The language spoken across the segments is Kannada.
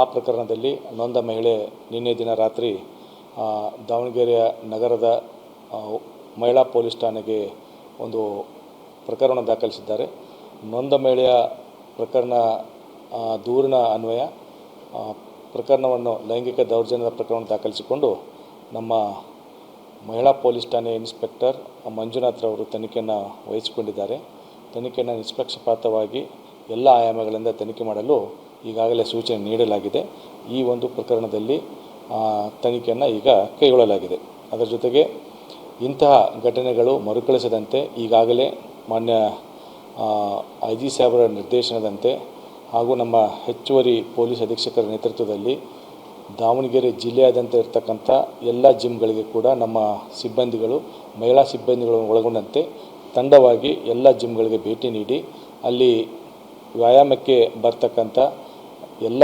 ಆ ಪ್ರಕರಣದಲ್ಲಿ ನೊಂದ ಮಹಿಳೆ ನಿನ್ನೆ ದಿನ ರಾತ್ರಿ ದಾವಣಗೆರೆಯ ನಗರದ ಮಹಿಳಾ ಪೊಲೀಸ್ ಠಾಣೆಗೆ ಒಂದು ಪ್ರಕರಣ ದಾಖಲಿಸಿದ್ದಾರೆ. ನೊಂದ ಮಹಿಳೆಯ ಪ್ರಕರಣ ದೂರಿನ ಅನ್ವಯ ಪ್ರಕರಣವನ್ನು ಲೈಂಗಿಕ ದೌರ್ಜನ್ಯದ ಪ್ರಕರಣ ದಾಖಲಿಸಿಕೊಂಡು ನಮ್ಮ ಮಹಿಳಾ ಪೊಲೀಸ್ ಠಾಣೆ ಇನ್ಸ್ಪೆಕ್ಟರ್ ಮಂಜುನಾಥ್ರವರು ತನಿಖೆಯನ್ನು ವಹಿಸಿಕೊಂಡಿದ್ದಾರೆ. ತನಿಖೆಯನ್ನು ನಿಷ್ಪಕ್ಷಪಾತವಾಗಿ ಎಲ್ಲ ಆಯಾಮಗಳಿಂದ ತನಿಖೆ ಮಾಡಲು ಈಗಾಗಲೇ ಸೂಚನೆ ನೀಡಲಾಗಿದೆ. ಈ ಒಂದು ಪ್ರಕರಣದಲ್ಲಿ ತನಿಖೆಯನ್ನು ಈಗ ಕೈಗೊಳ್ಳಲಾಗಿದೆ. ಅದರ ಜೊತೆಗೆ ಇಂತಹ ಘಟನೆಗಳು ಮರುಕಳಿಸದಂತೆ ಈಗಾಗಲೇ ಮಾನ್ಯ IG ಸಾಹೇಬರ ನಿರ್ದೇಶನದಂತೆ ಹಾಗೂ ನಮ್ಮ ಹೆಚ್ಚುವರಿ ಪೊಲೀಸ್ ಅಧೀಕ್ಷಕರ ನೇತೃತ್ವದಲ್ಲಿ ದಾವಣಗೆರೆ ಜಿಲ್ಲೆಯಾದ್ಯಂತ ಇರತಕ್ಕಂಥ ಎಲ್ಲ ಜಿಮ್ಗಳಿಗೆ ಕೂಡ ನಮ್ಮ ಸಿಬ್ಬಂದಿಗಳು, ಮಹಿಳಾ ಸಿಬ್ಬಂದಿಗಳನ್ನು ಒಳಗೊಂಡಂತೆ ತಂಡವಾಗಿ ಎಲ್ಲ ಜಿಮ್ಗಳಿಗೆ ಭೇಟಿ ನೀಡಿ ಅಲ್ಲಿ ವ್ಯಾಯಾಮಕ್ಕೆ ಬರ್ತಕ್ಕಂಥ ಎಲ್ಲ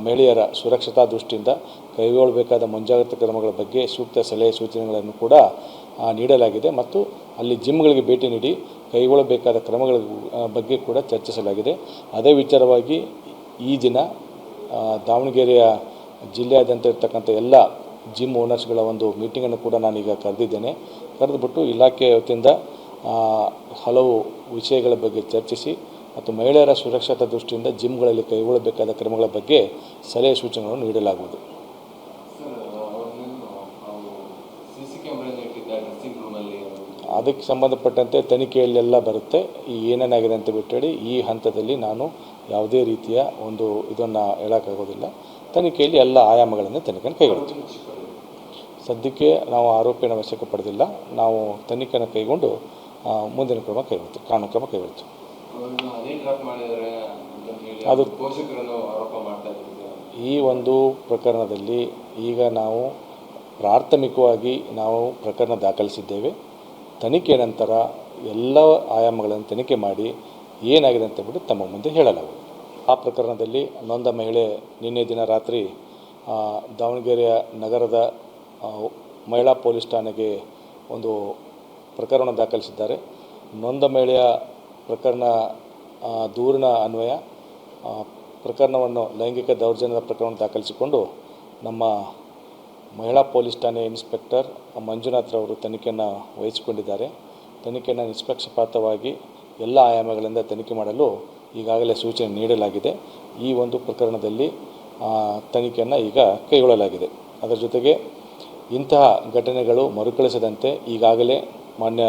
ಮಹಿಳೆಯರ ಸುರಕ್ಷತಾ ದೃಷ್ಟಿಯಿಂದ ಕೈಗೊಳ್ಳಬೇಕಾದ ಮುಂಜಾಗ್ರತಾ ಕ್ರಮಗಳ ಬಗ್ಗೆ ಸೂಕ್ತ ಸಲಹೆ ಸೂಚನೆಗಳನ್ನು ಕೂಡ ನೀಡಲಾಗಿದೆ ಮತ್ತು ಅಲ್ಲಿ ಜಿಮ್ಗಳಿಗೆ ಭೇಟಿ ನೀಡಿ ಕೈಗೊಳ್ಳಬೇಕಾದ ಕ್ರಮಗಳ ಬಗ್ಗೆ ಕೂಡ ಚರ್ಚಿಸಲಾಗಿದೆ. ಅದೇ ವಿಚಾರವಾಗಿ ಈ ದಿನ ದಾವಣಗೆರೆಯ ಜಿಲ್ಲೆಯಾದ್ಯಂತ ಇರತಕ್ಕಂಥ ಎಲ್ಲ ಜಿಮ್ ಓನರ್ಸ್ಗಳ ಒಂದು ಮೀಟಿಂಗನ್ನು ಕೂಡ ನಾನೀಗ ಕರೆದಿದ್ದೇನೆ. ಕರೆದುಬಿಟ್ಟು ಇಲಾಖೆ ವತಿಯಿಂದ ಹಲವು ವಿಷಯಗಳ ಬಗ್ಗೆ ಚರ್ಚಿಸಿ ಮತ್ತು ಮಹಿಳೆಯರ ಸುರಕ್ಷತಾ ದೃಷ್ಟಿಯಿಂದ ಜಿಮ್ಗಳಲ್ಲಿ ಕೈಗೊಳ್ಳಬೇಕಾದ ಕ್ರಮಗಳ ಬಗ್ಗೆ ಸಲಹೆ ಸೂಚನೆಗಳನ್ನು ನೀಡಲಾಗುವುದು. ಅದಕ್ಕೆ ಸಂಬಂಧಪಟ್ಟಂತೆ ತನಿಖೆಯಲ್ಲೆಲ್ಲ ಬರುತ್ತೆ. ಏನೇನಾಗಿದೆ ಅಂತ ಬಿಟ್ಟೇಳಿ ಈ ಹಂತದಲ್ಲಿ ನಾನು ಯಾವುದೇ ರೀತಿಯ ಒಂದು ಇದನ್ನು ಹೇಳೋಕ್ಕಾಗೋದಿಲ್ಲ. ತನಿಖೆಯಲ್ಲಿ ಎಲ್ಲ ಆಯಾಮಗಳಿಂದ ತನಿಖೆಯನ್ನು ಕೈಗೊಳ್ತೀವಿ. ಸದ್ಯಕ್ಕೆ ನಾವು ಆರೋಪಿಯನ್ನು ವಶಕ್ಕೆ ಪಡೆದಿಲ್ಲ. ನಾವು ತನಿಖೆಯನ್ನು ಕೈಗೊಂಡು ಮುಂದಿನ ಕ್ರಮ ಕೈಗೊಳ್ತೀವಿ, ಕಾನೂನು ಕ್ರಮ ಕೈಗೊಳ್ತೀವಿ. ಅದು ಈ ಒಂದು ಪ್ರಕರಣದಲ್ಲಿ ಈಗ ನಾವು ಪ್ರಾಥಮಿಕವಾಗಿ ಪ್ರಕರಣ ದಾಖಲಿಸಿದ್ದೇವೆ. ತನಿಖೆ ನಂತರ ಎಲ್ಲ ಆಯಾಮಗಳನ್ನು ತನಿಖೆ ಮಾಡಿ ಏನಾಗಿದೆ ಅಂತ ಬಿಟ್ಟು ತಮ್ಮ ಮುಂದೆ ಹೇಳಲಾಗುವುದು. ಆ ಪ್ರಕರಣದಲ್ಲಿ ನೊಂದ ಮಹಿಳೆ ನಿನ್ನೆ ದಿನ ರಾತ್ರಿ ದಾವಣಗೆರೆಯ ನಗರದ ಮಹಿಳಾ ಪೊಲೀಸ್ ಠಾಣೆಗೆ ಒಂದು ಪ್ರಕರಣ ದಾಖಲಿಸಿದ್ದಾರೆ. ನೊಂದ ಮಹಿಳೆಯ ಪ್ರಕರಣ ದೂರಿನ ಅನ್ವಯ ಪ್ರಕರಣವನ್ನು ಲೈಂಗಿಕ ದೌರ್ಜನ್ಯದ ಪ್ರಕರಣ ದಾಖಲಿಸಿಕೊಂಡು ನಮ್ಮ ಮಹಿಳಾ ಪೊಲೀಸ್ ಠಾಣೆ ಇನ್ಸ್ಪೆಕ್ಟರ್ ಮಂಜುನಾಥ್ರವರು ತನಿಖೆಯನ್ನು ವಹಿಸಿಕೊಂಡಿದ್ದಾರೆ. ತನಿಖೆಯನ್ನು ನಿಷ್ಪಕ್ಷಪಾತವಾಗಿ ಎಲ್ಲ ಆಯಾಮಗಳಿಂದ ತನಿಖೆ ಮಾಡಲು ಈಗಾಗಲೇ ಸೂಚನೆ ನೀಡಲಾಗಿದೆ. ಈ ಒಂದು ಪ್ರಕರಣದಲ್ಲಿ ತನಿಖೆಯನ್ನು ಈಗ ಕೈಗೊಳ್ಳಲಾಗಿದೆ. ಅದರ ಜೊತೆಗೆ ಇಂತಹ ಘಟನೆಗಳು ಮರುಕಳಿಸದಂತೆ ಈಗಾಗಲೇ ಮಾನ್ಯ